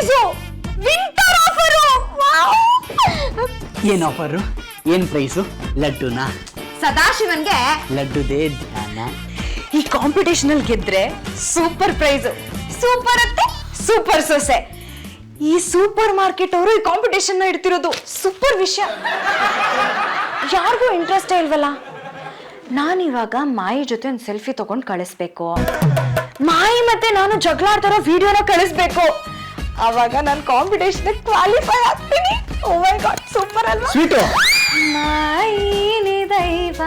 Price, winter offer. ಏನ್ offer, ಏನ್ price? ಲಡ್ಡುನಾ? ಸದಾಶಿವನ್ಗೆ ಲಡ್ಡುದೇ ಧ್ಯಾನ. ಈ ಕಾಂಪಿಟೇಷನ್ ಅಲ್ಲಿ ಗೆದ್ರೆ ಸೂಪರ್ ಪ್ರೈಸ್, ಸೂಪರ್ ಅತ್ತೆ, ಸೂಪರ್ ಸೊಸೆ. ಈ ಸೂಪರ್ ಮಾರ್ಕೆಟ್ ಅವರು ಈ ಕಾಂಪಿಟೇಷನ್ ನ ಇಡ್ತಿರೋದು ಸೂಪರ್ ವಿಷಯ. ಯಾರಿಗೂ ಇಂಟ್ರೆಸ್ಟ್ ಇಲ್ವಲ್ಲ. ನಾನಿವಾಗ ಮಾಯಿ ಜೊತೆ ಒಂದು ಸೆಲ್ಫಿ ತಗೊಂಡು ಕಳಿಸ್ಬೇಕು. ಮಾಯಿ ಮತ್ತೆ ನಾನು ಜಗಳ ಆಡ್ತಾರೋ ವಿಡಿಯೋನ ಕಳಿಸ್ಬೇಕು. ಅವಾಗ ನಾನು ಕಾಂಪಿಟೇಷನ್ ಕ್ವಾಲಿಫೈ ಆಗ್ತೀನಿ. ಓ ಮೈ ಗಾಡ್, ಸೂಪರ್ ಅಲ್ವಾ? ಸ್ವೀಟು. ಮಾಯಿನಿ ದೈವ.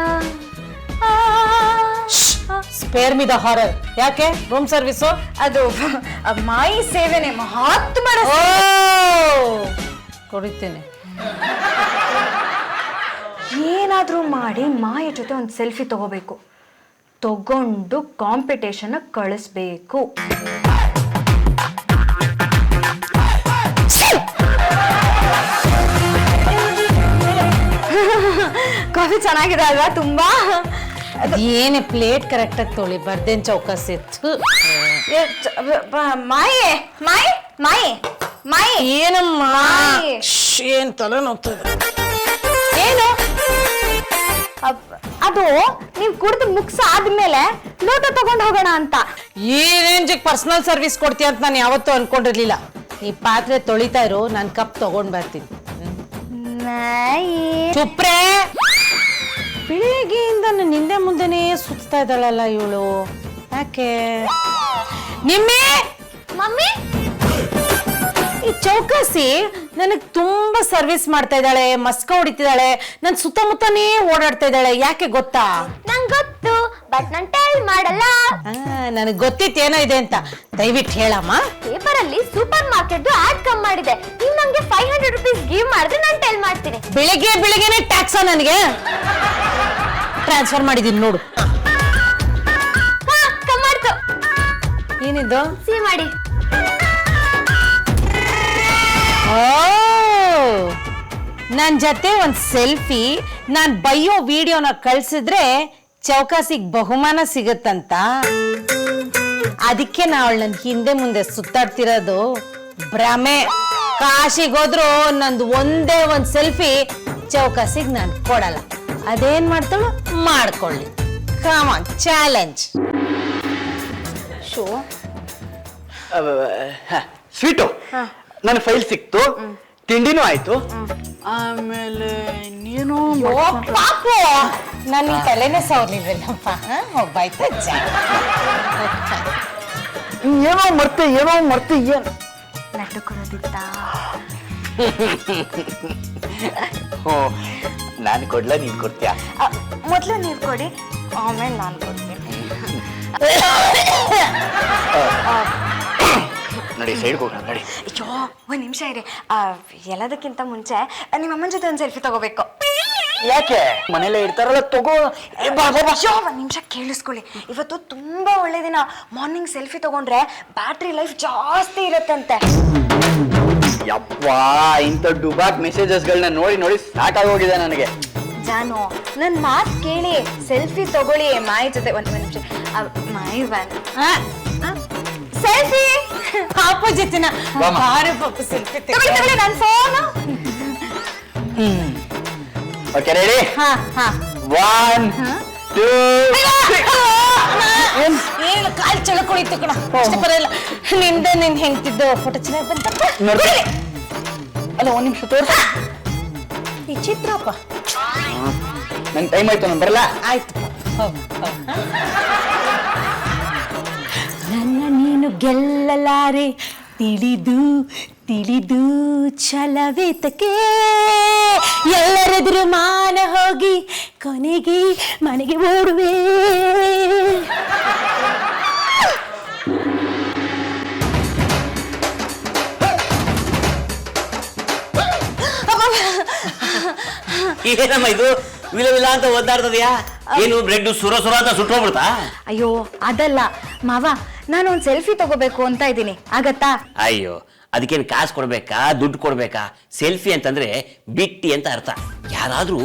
Spare me the horror. ಯಾಕೆ ರೂಮ್ ಸರ್ವಿಸು? ಅದು ಮಾಯಿ ಸೇವೆನೆ ಮಹಾತ್ಮರ. ಕೊಡಿತೀನಿ. ಏನಾದ್ರೂ ಮಾಡಿ ಮಾಯಿ ಜೊತೆ ಒಂದು ಸೆಲ್ಫಿ ತಗೋಬೇಕು, ತಗೊಂಡು ಕಾಂಪಿಟೇಷನ್ ಕಳಿಸ್ಬೇಕು. ಕಾಫಿ ಚೆನ್ನಾಗಿದೆ ಅಲ್ವಾ? ತುಂಬಾ. ಏನೇ ಪ್ಲೇಟ್ ಕರೆಕ್ಟ್ ಆಗಿ ತೊಳಿ, ಬರ್ದೇನ್ ಚೌಕಾಸಿ. ಮಾಯಿ ಮಾಯಿ ಮಾಯಿ ಮಾಯಿ. ಏನಮ್ಮ ಏನ್ ತಲೆ ನೋಗ್ತದೆ? ಏನು ಅದು? ನೀವು ಕುಡಿದು ಮುಗ್ಸ ಆದ್ಮೇಲೆ ಲೋಟ ತಗೊಂಡು ಹೋಗೋಣ ಅಂತ. ಈ ರೇಂಜಿಗೆ ಪರ್ಸನಲ್ ಸರ್ವಿಸ್ ಕೊಡ್ತೀಯ ಅಂತ ನಾನು ಯಾವತ್ತೂ ಅನ್ಕೊಂಡಿರ್ಲಿಲ್ಲ. ಈ ಪಾತ್ರೆ ತೊಳಿತಾ ಇರು, ನಾನು ಕಪ್ ತಗೊಂಡ್ ಬರ್ತೀನಿ. ಚುಪ್ರೆ. ಬೆಳಿಗ್ಗೆಯಿಂದ ನನ್ನ ಹಿಂದೆ ಮುಂದೆನೇ ಸುತ್ತಾ ಇದ್ದಾಳಲ್ಲ ಇವಳು, ಯಾಕೆ? ನಿಮ್ಮೆ ಮಮ್ಮಿ, ಈ ಚೌಕಾಸಿ ನನಗೆ ತುಂಬಾ ಸರ್ವಿಸ್ ಮಾಡ್ತಾ ಇದ್ದಾಳೆ, ಮಸ್ಕ ಹೊಡಿತಿದ್ದಾಳೆ, ನನ್ನ ಸುತ್ತಮುತ್ತನೇ ಓಡಾಡ್ತಾ ಇದ್ದಾಳೆ. ಯಾಕೆ ಗೊತ್ತಾ? ನಂಗೆ ಗೊತ್ತು, ಬಟ್ ನಾನು ಟೆಲ್ ಮಾಡಲ್ಲ. ನನಗೆ ಗೊತ್ತಿತ್ತು ಏನೋ ಇದೆ ಅಂತ. ದಯವಿಟ್ಟು ಹೇಳಮ್ಮ. ಪೇಪರ್ ಅಲ್ಲಿ ಸೂಪರ್ ಮಾರ್ಕೆಟ್ ಆಡ್ ಕಮ್ ಮಾಡಿದೆ. ನೀವು ನಂಗೆ 500 ರೂಪೀಸ್ ಗಿವ್ ಮಾಡಿದ್ರೆ ನಾನು ಟೆಲ್ ಮಾಡ್ತೀನಿ. ಬೆಳಿಗ್ಗೆನೆ ಟ್ಯಾಕ್ಸ ನನಗೆ ಟ್ರಾನ್ಸ್ಫರ್ ಮಾಡಿದೀನಿ ನೋಡು. ಕಮ್ ಮಾಡ್ತು. ಏನಿದು? ಸಿ ಮಾಡಿ. ನನ್ ಜೊತೆ ಒಂದ್ ಸೆಲ್ಫಿ ನಾನ್ ಬೈಯೋ ವಿಡಿಯೋನ ಕಳ್ಸಿದ್ರೆ ಚೌಕಾಸಿಗೆ ಬಹುಮಾನ ಸಿಗತ್ತಂತ. ಅದಕ್ಕೆ ನಾ ಅವಳು ನನ್ ಹಿಂದೆ ಮುಂದೆ ಸುತ್ತಾಡ್ತಿರೋದು ಭ್ರಮೆ. ಕಾಶಿಗೋದ್ರು ನಂದು ಒಂದೇ ಒಂದ್ ಸೆಲ್ಫಿ ಚೌಕಾಸಿಗೆ ನಾನು ಕೊಡಲ್ಲ. ಅದೇನ್ ಮಾಡ್ತಾಳು ಮಾಡ್ಕೊಳ್ಳಿ. Come on, challenge. Show sweet, ನನ್ನ ಫೈಲ್ ಸಿಕ್ತು, ತಿಂಡಿನೂ ಆಯ್ತು. ಆಮೇಲೆ ನೀನು ಪಾಪು, ನನ್ನ ತಲೆನೇ ಸವರ್ಲಿಲ್ವಲ್ಲಪ್ಪ. ಒಬ್ಬಾಯ್ತು ಏನೋ ಮರ್ತೆ ಏನು ಲಡ್ಡು ಕೊಡೋದಿತ್ತ? ನಾನು ಕೊಡ್ಲಾ, ನೀನ್ ಕೊಡ್ತೀಯ? ಮೊದಲು ನೀವು ಕೊಡಿ, ಆಮೇಲೆ ನಾನು ಕೊಡ್ತೀನಿ. ನೋಡಿ, ಸೈಡ್ಗೆ ಹೋಗೋಣ ನೋಡಿ. ಅಯ್ಯೋ, ಒಂದ್ ನಿಮಿಷ ಇರಿ. ಎಲ್ಲದಕ್ಕಿಂತ ಮುಂಚೆ ನಿಮ್ಮ ಅಮ್ಮನ ಜೊತೆ ಒಂದು ಸೆಲ್ಫಿ ತಗೋಬೇಕು. ಯಾಕೆ? ಮನೇಲೆ ಇರ್ತಾರಲ್ಲ, ತಗೋ. ಅಯ್ಯೋ, ಒಂದ್ ನಿಮಿಷ ಕೇಳಿಸ್ಕೊಳ್ಳಿ. ಇವತ್ತು ತುಂಬಾ ಒಳ್ಳೆ ದಿನ. ಮಾರ್ನಿಂಗ್ ಸೆಲ್ಫಿ ತಗೊಂಡ್ರೆ ಬ್ಯಾಟ್ರಿ ಲೈಫ್ ಜಾಸ್ತಿ ಇರತ್ತಂತೆ. ಯಪ್ಪಾ, ಇಂಥ ಡುಬಾಕ್ ಮೆಸೇಜಸ್ಗಳನ್ನ ನೋಡಿ ನೋಡಿ ಸಾಕಾಗೋಗಿದೆ ನನಗೆ. ಜಾನು, ನನ್ ಮಾತ್ ಕೇಳಿ, ಸೆಲ್ಫಿ ತಗೊಳ್ಳಿ ಮಾಯಿ ಜೊತೆ. ಒಂದ್ ನಿಮಿಷ. ಮಾಯಿ ಬನ್ ಸೆಲ್ಫಿ. ಪಾಪ ಜೊತೆನ ಬಾರೆ ಪಾಪ ಸೆಲ್ಫಿ ತಗೊಳ್ಳಿ ನನ್ನ ಫೋನ್. Okay, ready? ಹಾ ಹಾ. 1 2 ಏನು ಕಾಲ್ ಚಳಕೊಳಿತು ಕಣ. ಅಷ್ಟೇ ಬರಲ್ಲ. ನಿಂದ ನಿನ್ ಹೆಂಗ್ತಿದ್ದು ಫೋಟೋ ಚೆನ್ನಾಗಿ ಬಂತಪ್ಪ. ಅಲ್ಲ, ಒಂದ್ ನಿಮಿಷ ತೋರ್ಸ. ಈ ಚಿತ್ರಪ್ಪ. ನಂಗೆ ಟೈಮ್ ಆಯ್ತು, ನಾನು ಬರಲ್ಲ. ಆಯ್ತು. ನನ್ನ ನೀನು ಗೆಲ್ಲಲಾರೆ, ತಿಳಿದು ತಿಳಿದು ಛಲವೇತಕ್ಕೆ, ಎಲ್ಲರೆದುರು ಮಾನ ಹೋಗಿ ಕೊನೆಗೆ ಮನೆಗೆ ಓಡುವೆ. ಏನಮ್ಮ ಇದು ವಿಲ ವಿಲ ಅಂತ ಒದ್ದಾಡ್ತದ್ಯಾ? ಏನು ಬ್ರೆಡ್ ಸುರ ಸುರ ಅಂತ ಸುಟ್ಟೋಗ್ಬಿಡ್ತಾ? ಅಯ್ಯೋ, ಅದಲ್ಲ ಮಾವ, ನಾನು ಒಂದು ಸೆಲ್ಫಿ ತಗೋಬೇಕು ಅಂತ ಇದ್ದೀನಿ, ಆಗತ್ತಾ? ಅಯ್ಯೋ, ಅದಕ್ಕೇನು ಕಾಸು ಕೊಡ್ಬೇಕಾ, ದುಡ್ಡು ಕೊಡ್ಬೇಕಾ? ಸೆಲ್ಫಿ ಅಂತಂದ್ರೆ ಬಿಟ್ಟಿ ಅಂತ ಅರ್ಥ. ಯಾರಾದ್ರೂ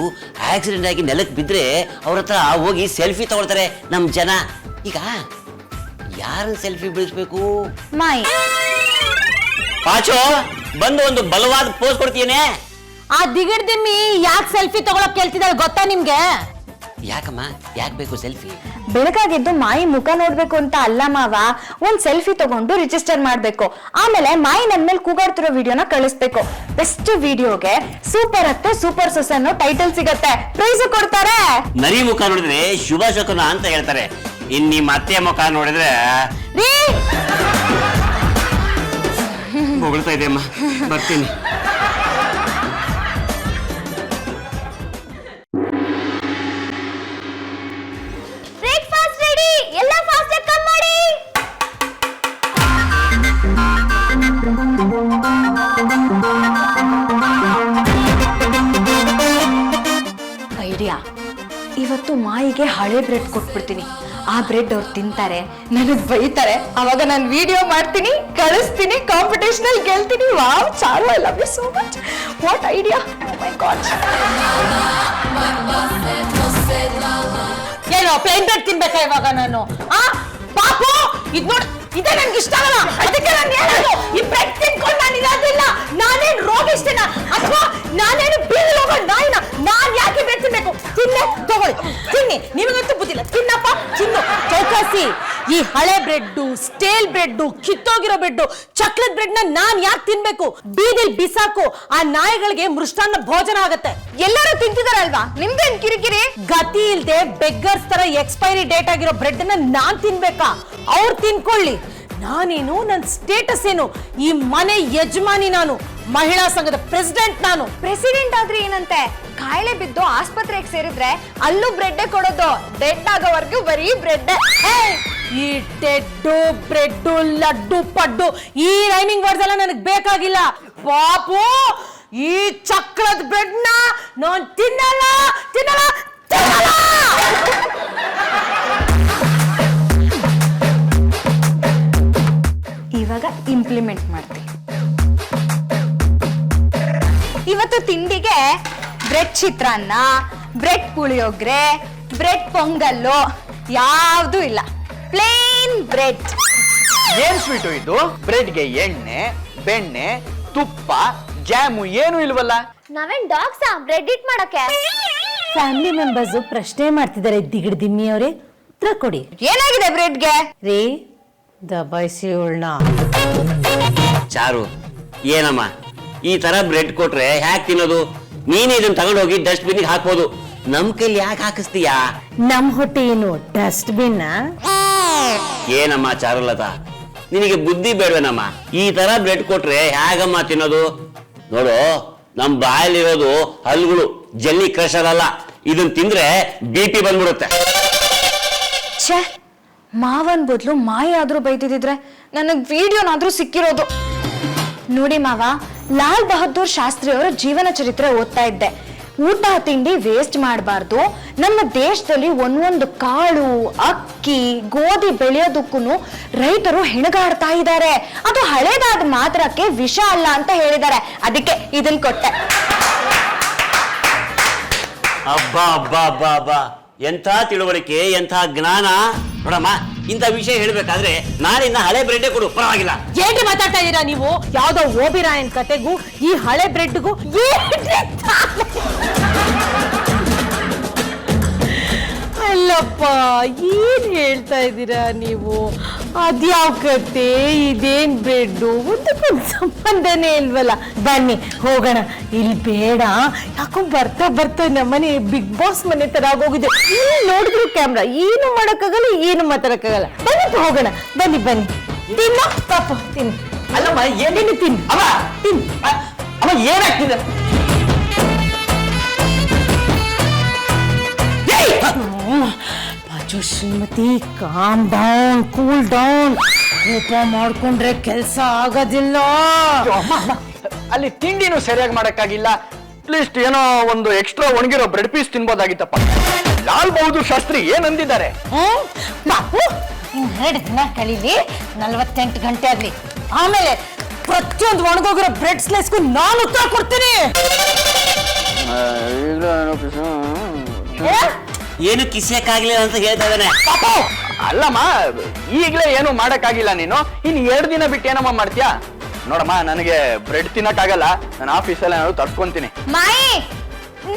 ಆಕ್ಸಿಡೆಂಟ್ ಆಗಿ ನೆಲಕ್ಕೆ ಬಿದ್ರೆ ಅವ್ರ ಹತ್ರ ಹೋಗಿ ಸೆಲ್ಫಿ ತಗೊಳ್ತಾರೆ ನಮ್ ಜನ. ಈಗ ಯಾರನ್ನ ಸೆಲ್ಫಿ ಬಿಡಿಸ್ಬೇಕು? ಮಾಯಿ. ಪಾಚು ಬಂದು ಒಂದು ಬಲವಾದ ಪೋಸ್ ಕೊಡ್ತೀನಿ. ಆ ದಿಗಿಡ್ದಿಮ್ಮಿ ಯಾಕೆ ಸೆಲ್ಫಿ ತಗೊಳಕ್ ಕೇಳ್ತಿದ್ದಾಳೆ ಗೊತ್ತಾ ನಿಮ್ಗೆ? ಯಾಕಮ್ಮ ಯಾಕೆ ಬೇಕು ಸೆಲ್ಫಿ? ಬೆಳಗಾಗಿದ್ದು ಮಾಯಿ ಮುಖ ನೋಡ್ಬೇಕು ಅಂತ ಅಲ್ಲ ಮಾವ, ಒಂದ್ ಸೆಲ್ಫಿ ತಗೊಂಡು ರಿಜಿಸ್ಟರ್ ಮಾಡ್ಬೇಕು. ಆಮೇಲೆ ಮಾಯಿ ನನ್ ಮೇಲೆ ಕೂಗಾಡ್ತಿರೋ ವಿಡಿಯೋನ ಕಳಿಸ್ಬೇಕು. ಬೆಸ್ಟ್ ವಿಡಿಯೋಗೆ ಸೂಪರ್ ಅತ್ತೆ ಸೂಪರ್ ಸೊಸೆ ಅನ್ನೋ ಟೈಟಲ್ ಸಿಗತ್ತೆ, ಪ್ರೈಸ್ ಕೊಡ್ತಾರೆ. ನರಿ ಮುಖ ನೋಡಿದ್ರೆ ಶುಭ ಶಕುನ ಅಂತ ಹೇಳ್ತಾರೆ. ಇನ್ ನಿಮ್ಮ ಅತ್ತೆ ಮುಖ ನೋಡಿದ್ರೆ ರೀ ಹೊಗಳ್ತಾ ಇದೆ ಅಮ್ಮ, ಬರ್ತೀನಿ. ಬ್ರೇಕ್ಫಾಸ್ಟ್ ರೆಡಿ, ಎಲ್ಲ ಫಾಸ್ಟ್ ಆಗಿ ಕಮ್ ಮಾಡಿ. ಐಡಿಯಾ, ಇವತ್ತು ಮಾಯಿಗೆ ಹಳೆ ಬ್ರೆಡ್ ಕೊಟ್ಬಿಡ್ತೀನಿ. ಆ ಬ್ರೆಡ್ ಅವ್ರು ತಿಂತಾರೆ, ನನಗ್ ಬೈತಾರೆ. ಅವಾಗ ನಾನು ವಿಡಿಯೋ ಮಾಡ್ತೀನಿ, ಕಳಿಸ್ತೀನಿ, ಕಾಂಪಿಟೇಷನ್ ಅಲ್ಲಿ ಗೆಲ್ತೀನಿ. Wow Charu, I love you so much. What idea, oh my god. ಏನೋ ಪ್ಲೇನ್ ಬ್ರೆಡ್ ತಿನ್ಬೇಕಾ ಇವಾಗ ನಾನು? ಪಾಪು ಇದ್ ನೋಡಿ, ಇದೇ ನನ್ಗೆ ಇಷ್ಟ ಆಗಲ್ಲ. ಅದಕ್ಕೆ ನಾನು ಹೇಳೋದು, ಈ ಬ್ರೆಡ್ ತಿನ್ಕೊಂಡು ನಾನು ಇರೋದಿಲ್ಲ. ನಾನೇನು ರೋಗಿಷ್ಠನ ಅಥವಾ ನಾನೇನು ಬೀದಿ ಹೋಗೋ ನಾಯಿನ? ನಾನ್ ಯಾಕೆ ಬ್ರೆಡ್ ತಿನ್ಬೇಕು? ತಿನ್ನೆ, ತಗೊಳ್ಳಿ ತಿನ್ನಿ, ನಿಮಗಂತೂ ಬುದ್ಧಿಲ್ಲ. ತಿನ್ನಪ್ಪ ತಿನ್ನು. ಚೌಕಾಸಿ, ಈ ಹಳೆ ಬ್ರೆಡ್ಡು, ಸ್ಟೇಲ್ ಬ್ರೆಡ್ಡು, ಕಿತ್ತೋಗಿರೋ ಬ್ರೆಡ್ಡು, ಚಾಕ್ಲೇಟ್ ಬ್ರೆಡ್ ನ ನಾನ್ ಯಾಕೆ ತಿನ್ಬೇಕು? ಬೀದಿಲ್ ಬಿಸಾಕು, ಆ ನಾಯಿಗಳಿಗೆ ಮೃಷ್ಟಾನ್ನ ಭೋಜನ ಆಗತ್ತೆ. ಎಲ್ಲರೂ ತಿಂತಿದಾರಲ್ವಾ, ನಿಮ್ದೇನ್ ಕಿರಿಕಿರಿ? ಗತಿ ಇಲ್ದೆ ಬೆಗ್ಗರ್ಸ್ ತರ ಎಕ್ಸ್ಪೈರಿ ಡೇಟ್ ಆಗಿರೋ ಬ್ರೆಡ್ ನ ನಾನ್ ತಿನ್ಬೇಕಾ? ಅವ್ರು ತಿನ್ಕೊಳ್ಳಿ. ನಾನೇನು, ನನ್ನ ಸ್ಟೇಟಸ್ ಏನು? ಈ ಮನೆ ಯಜಮಾನಿ ನಾನು, ಮಹಿಳಾ ಸಂಘದ ಪ್ರೆಸಿಡೆಂಟ್ ನಾನು. ಪ್ರೆಸಿಡೆಂಟ್ ಆದ್ರೆ ಏನಂತೆ, ಕಾಯಿಲೆ ಬಿದ್ದು ಆಸ್ಪತ್ರೆಗೆ ಸೇರಿದ್ರೆ ಅಲ್ಲೂ ಬ್ರೆಡ್ಡೆ ಕೊಡೋದು. ಡೆಡ್ ಆಗೋವರೆಗೂ ಬರೀ ಬ್ರೆಡ್. ಈ ಡೆಡ್ಡು ಬ್ರೆಡ್ಡು ಲಡ್ಡು ಪಡ್ಡು ಈ ರೈಮಿಂಗ್ ವರ್ಡ್ಸ್ ಎಲ್ಲ ನನಗೆ ಬೇಕಾಗಿಲ್ಲ. ಪಾಪು, ಈ ಚಕ್ರದ ಬ್ರೆಡ್ ನ ನಾನ್ ತಿನ್ನಲ್ಲ ತಿನ್ನಲ್ಲ ತಿನ್ನಲ್ಲ. ಇವಾಗ ಇಂಪ್ಲಿಮೆಂಟ್ ಮಾಡ್ತೀನಿ. ಇವತ್ತು ತಿಂಡಿಗೆ ಬ್ರೆಡ್ ಚಿತ್ರಾನ್ನ, ಬ್ರೆಡ್ ಪುಳಿಯೋಗ್ರೆ, ಬ್ರೆಡ್ ಪೊಂಗಲ್ಲು ಯಾವ್ದು ಇಲ್ಲ, ಪ್ಲೇನ್ ಬ್ರೆಡ್. ಏನ್ ಸ್ವೀಟು ಇದು? ಬ್ರೆಡ್ಗೆ ಎಣ್ಣೆ, ಬೆಣ್ಣೆ, ತುಪ್ಪ, ಜಾಮು ಏನು ಇಲ್ವಲ್ಲ? ನಾವೇನ್ ಡಾಗ್ಸಾ ಬ್ರೆಡ್ ಇಟ್ ಮಾಡಕ್ಕೆ? ಫ್ಯಾಮಿಲಿ ಮೆಂಬರ್ಸ್ ಪ್ರಶ್ನೆ ಮಾಡ್ತಿದ್ದಾರೆ ದಿಗಿಡ್ದಿಮ್ಮಿ ಅವರೇ, ಉತ್ತರ ಕೊಡಿ. ಏನಾಗಿದೆ ಬ್ರೆಡ್ಗೆ? ರೀ ದಬಾಯಿಸಿ ಉಳ್ಳ. ಚಾರು, ಏನಮ್ಮ ಈ ತರ ಬ್ರೆಡ್ ಕೊಟ್ರೆ ಹ್ಯಾಕ್ ತಿನ್ನೋದು? ನೀನೇ ಇದನ್ನ ತಗೊಂಡೋಗಿ ಡಸ್ಟ್ ಬಿನ್ಗೆ ಹಾಕ್ಬೋದು, ನಮ್ ಕೈಲಿ ಯಾಕೆ ಹಾಕಿಸ್ತೀಯಾ? ನಮ್ ಹೊಟ್ಟೆ ಏನು ಡಸ್ಟ್ ಬಿನ್? ಏನಮ್ಮ ಚಾರುಲತಾ, ನಿನಗೆ ಬುದ್ಧಿ ಬೇಡವೇನಮ್ಮ? ಈ ತರ ಬ್ರೆಡ್ ಕೊಟ್ರೆ ಹೇಗಮ್ಮ ತಿನ್ನೋದು? ನೋಡು, ನಮ್ ಬಾಯಲ್ಲಿರೋದು ಹಲ್ಗಳು, ಜಲ್ಲಿ ಕ್ರಷರ್ ಅಲ್ಲ. ಇದನ್ನ ತಿಂದ್ರೆ BP ಬಂದ್ಬಿಡುತ್ತೆ. ಛೇ, ಮಾವನ್ ಬದಲು ಮಾಯಿ ಆದ್ರೂ ಬೈತಿದ್ರೆ ನನಗ್ ವಿಡಿಯೋನಾದ್ರೂ ಸಿಕ್ಕಿರೋದು. ನೋಡಿ ಮಾವ, ಲಾಲ್ ಬಹದ್ದೂರ್ ಶಾಸ್ತ್ರಿ ಅವರ ಜೀವನ ಚರಿತ್ರೆ ಓದ್ತಾ ಇದ್ದೆ. ಊಟ ತಿಂಡಿ ವೇಸ್ಟ್ ಮಾಡಬಾರ್ದು, ನಮ್ಮ ದೇಶದಲ್ಲಿ ಒಂದೊಂದು ಕಾಳು, ಅಕ್ಕಿ, ಗೋಧಿ ಬೆಳೆಯೋದಕ್ಕೂ ರೈತರು ಹೆಣಗಾಡ್ತಾ ಇದ್ದಾರೆ. ಅದು ಹಳೇದಾದ ಮಾತ್ರಕ್ಕೆ ವಿಷ ಅಲ್ಲ ಅಂತ ಹೇಳಿದ್ದಾರೆ. ಅದಕ್ಕೆ ಇದನ್ ಕೊಟ್ಟೆ. ಅಬ್ಬಾ ಅಬ್ಬಾ ಅಬ್ಬಾ ಅಬ್ಬಾ, ಎಂಥ ತಿಳುವಳಿಕೆ, ಎಂಥ ಜ್ಞಾನ. ನೋಡಮ್ಮ, ಇಂಥ ವಿಷಯ ಹೇಳ್ಬೇಕಾದ್ರೆ ನಾಳಿನ ಹಳೆ ಬ್ರೆಡ್ಡೇ ಕೊಡು, ಪರವಾಗಿಲ್ಲ. ಏನ್ರಿ ಮಾತಾಡ್ತಾ ಇದೀರಾ ನೀವು? ಯಾವ್ದೋ ಓಬಿರಾಯನ್ ಕತೆಗೂ ಈ ಹಳೆ ಬ್ರೆಡ್ಗೂ ಅಲ್ಲಪ್ಪ, ಏನ್ ಹೇಳ್ತಾ ಇದ್ದೀರಾ ನೀವು? ಅದ್ಯಾವ ಕತೆ, ಇದೇನ್ ಬ್ರೆಡ್ಡು, ಒಂದಕ್ಕೊಂದು ಸಂಬಂಧನೇ ಇಲ್ವಲ್ಲ. ಬನ್ನಿ ಹೋಗೋಣ. ಇಲ್ಲಿ ಬೇಡ, ಯಾಕೋ ಬರ್ತಾ ಬರ್ತಾ ನಮ್ಮನೆ ಬಿಗ್ ಬಾಸ್ ಮನೆ ತರ ಆಗೋಗಿದೆ. ಇಲ್ಲಿ ನೋಡಿದ್ರು ಕ್ಯಾಮ್ರಾ, ಏನು ಮಾಡಕ್ಕಾಗಲ್ಲ, ಏನು ಮಾತಾಡಕ್ಕಾಗಲ್ಲ. ಬನ್ನಿ ಹೋಗೋಣ, ಬನ್ನಿ ಬನ್ನಿ. ತಿನ್ನು ಪಾಪ, ತಿನ್ನು. ಅಲ್ಲಮ್ಮ, ಏನೇನು ತಿನ್ನು. ಅಮ್ಮ, ಅಮ್ಮ ಏನಾಗ್ತಿದೆ? ಪಾಚು ಶ್ರೀಮತಿ, ಕಾಮ್ ಡೌನ್, ಕೂಲ್ ಡೌನ್. ಕೋಪ ಮಾಡ್ಕೊಂಡ್ರೆ ಕೆಲಸ ಆಗೋದಿಲ್ಲ. ಅಲ್ಲಿ ತಿಂಡಿನೂ ಸರಿಯಾಗಿ ಮಾಡಕ್ಕಾಗಿಲ್ಲ. ಅಟ್ಲೀಸ್ಟ್ ಏನೋ ಒಂದು ಎಕ್ಸ್ಟ್ರಾ ಒಣಗಿರೋ ಬ್ರೆಡ್ ಪೀಸ್ ತಿನ್ಬೋದಾಗಿತ್ತಪ್ಪ. ಲಾಲ್ ಬಹದ್ದೂರ್ ಶಾಸ್ತ್ರಿ ಏನಂದಿದ್ದಾರೆ? ಬಾಪು, ಇನ್ 2 ದಿನ ಕಳೀಲಿ, 48 ಗಂಟೆ ಆಗ್ಲಿ, ಆಮೇಲೆ ಪ್ರತಿಯೊಂದು ಒಣಗೋಗಿರೋ ಬ್ರೆಡ್ ಸ್ಲೈಸ್ಗೂ ನಾನು ಉತ್ತರ ಕೊಡ್ತೀನಿ. ಏನು ಕಿಸಿಯಕ್ಕಾಗ್ಲಿಲ್ಲ ಅಂತ ಹೇಳ್ತಾ ಇದ್ದಾನೆ. ಅಲ್ಲಮ್ಮ, ಈಗಲೇ ಏನು ಮಾಡಕ್ಕಾಗಿಲ್ಲ ನೀನು, ಇನ್ 2 ದಿನ ಬಿಟ್ಟು ಏನಮ್ಮ ಮಾಡ್ತೀಯಾ? ನೋಡಮ್ಮ ನನಗೆ ಬ್ರೆಡ್ ತಿನ್ನಕ್ಕಾಗಲ್ಲ, ನಾನು ಆಫೀಸಲ್ಲಿ ಏನಾದ್ರು ತರ್ಸ್ಕೊಂತೀನಿ. ಮಾಯಿ,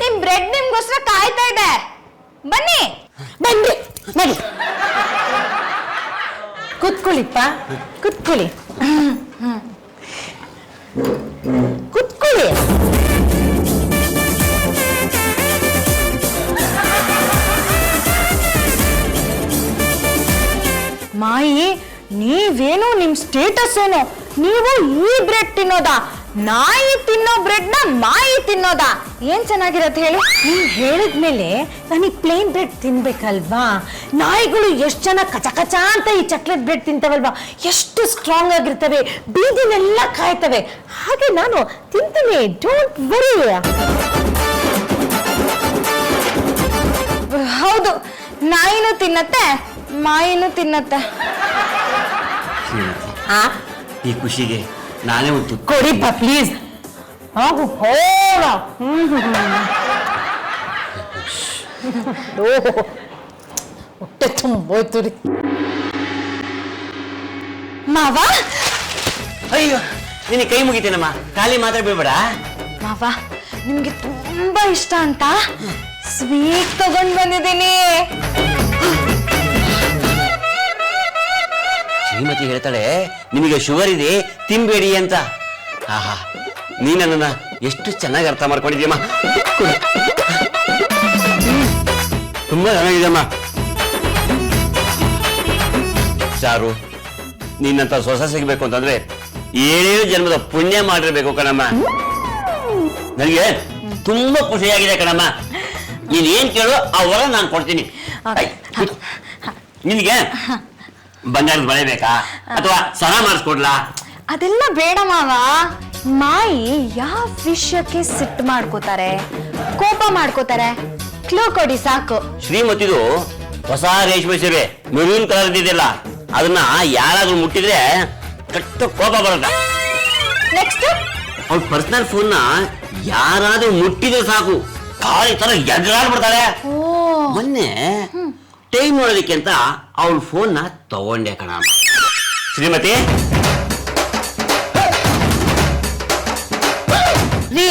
ನಿಮ್ ಬ್ರೆಡ್ ನಿಮ್ಗೋಸ್ಕರ ಕಾಯ್ತಾ ಇದೆ, ಬನ್ನಿ. ಬನ್ನಿ ನಡಿ. ಕುತ್ಕೊಳ್ಳಿಪ್ಪ, ಕುತ್ಕೊಳ್ಳಿ. ಕುತ್ಕೊಳ್ಳಿ. ಮಾಯಿ, ನೀವೇನು ನಿಮ್ ಸ್ಟೇಟಸ್ ಏನು? ನೀವು ಈ ಬ್ರೆಡ್ ತಿನ್ನೋದಾ? ನಾಯಿ ತಿನ್ನೋ ಬ್ರೆಡ್ ನ ಮಾಯಿ ತಿನ್ನೋದಾ? ಏನ್ ಚೆನ್ನಾಗಿರತ್ತೆ ಹೇಳಿ? ನೀವ್ ಹೇಳಿದ್ಮೇಲೆ ನನಗೆ ಪ್ಲೇನ್ ಬ್ರೆಡ್ ತಿನ್ಬೇಕಲ್ವಾ? ನಾಯಿಗಳು ಎಷ್ಟು ಜನ ಕಚ ಕಚ ಅಂತ ಈ ಚಾಕ್ಲೇಟ್ ಬ್ರೆಡ್ ತಿಂತವಲ್ವಾ, ಎಷ್ಟು ಸ್ಟ್ರಾಂಗ್ ಆಗಿರ್ತವೆ, ಬೀದಿನೆಲ್ಲ ಕಾಯ್ತವೆ. ಹಾಗೆ ನಾನು ತಿಂತೀನಿ, ಡೋಂಟ್ ವರಿ. ಹೌದು, ನಾಯಿನೂ ತಿನ್ನತ್ತೆ, ಮಾಯಿನೂ ತಿನ್ನತ್ತೆ. ಆ ಈ ಖುಷಿಗೆ ನಾನೇ ಒಂದು ಕೊಡಿಪ್ಪ ಪ್ಲೀಸ್. ಹೋಗು ಹೋಗ. ಹೊಟ್ಟೆ ತುಂಬೋಯ್ತು ರೀ. ಮಾವ, ಅಯ್ಯೋ ನಿನಗೆ ಕೈ ಮುಗಿತೇನಮ್ಮ, ಖಾಲಿ ಮಾತ್ರ ಬೀಳ್ಬೇಡ. ಮಾವ, ನಿಮ್ಗೆ ತುಂಬಾ ಇಷ್ಟ ಅಂತ ಸ್ವೀಟ್ ತಗೊಂಡ್ ಬಂದಿದ್ದೀನಿ. ಶ್ರೀಮತಿ ಹೇಳ್ತಾಳೆ ನಿಮಗೆ ಶುಗರ್ ಇದೆ, ತಿನ್ಬೇಡಿ ಅಂತ. ಆಹಾ, ನೀ ನನ್ನನ್ನ ಎಷ್ಟು ಚೆನ್ನಾಗಿ ಅರ್ಥ ಮಾಡ್ಕೊಂಡಿದ್ಯಮ್ಮ. ತುಂಬಾ ಚೆನ್ನಾಗಿದೆಯಮ್ಮ. ಚಾರು, ನಿನ್ನಂತ ಸೊಸೆ ಸಿಗ್ಬೇಕು ಅಂತಂದ್ರೆ 7 ಜನ್ಮದ ಪುಣ್ಯ ಮಾಡಿರ್ಬೇಕು ಕಣಮ್ಮ. ನನಗೆ ತುಂಬಾ ಖುಷಿಯಾಗಿದೆ ಕಣಮ್ಮ. ನೀನ್ ಏನ್ ಕೇಳು ಆ ವರ ನಾನು ಕೊಡ್ತೀನಿ. ನಿನಗೆ ಬಂಗಾರದ ಬಳೆ ಬೇಕಾ ಅಥವಾ ಸರ ಮಾಡಿಸ್ಕೊಡ್ಲಾ? ಅದೆಲ್ಲ ಬೇಡ ಮಾವ. ಮಾಯಿ ಯಾವ ವಿಷಯಕ್ಕೆ ಸಿಟ್ಟು ಮಾಡ್ಕೋತಾರೆ, ಕೋಪ ಮಾಡ್ಕೋತಾರೆ? ಕ್ಲೂ ಕೊಡಿ ಸಾಕು. ಶ್ರೀಮತಿದು ಹೊಸ ರೇಷ್ಮೆ ಸೀರೆ ಮೆರೂನ್ ಕಲರ್ ಇದೆಯಲ್ಲ, ಅದನ್ನ ಯಾರಾದ್ರೂ ಮುಟ್ಟಿದ್ರೆ ಕೆಟ್ಟ ಕೋಪ ಬರುತ್ತೆ. ನೆಕ್ಸ್ಟ್, ಅವ್ಳ ಪರ್ಸನಲ್ ಫೋನ್ ನ ಯಾರಾದ್ರೂ ಮುಟ್ಟಿದ್ರೆ ಸಾಕು, ಕಾಳಿ ತರ ಎದುರಾಡ್ಬಿಡ್ತಾಳೆ. ಮೊನ್ನೆ ಟೈಮ್ ನೋಡೋದಕ್ಕೆ ಅಂತ ಅವಳ ಫೋನ್ ನ ತಗೊಂಡೆ ಕಣ. ಶ್ರೀಮತಿ, ರೀ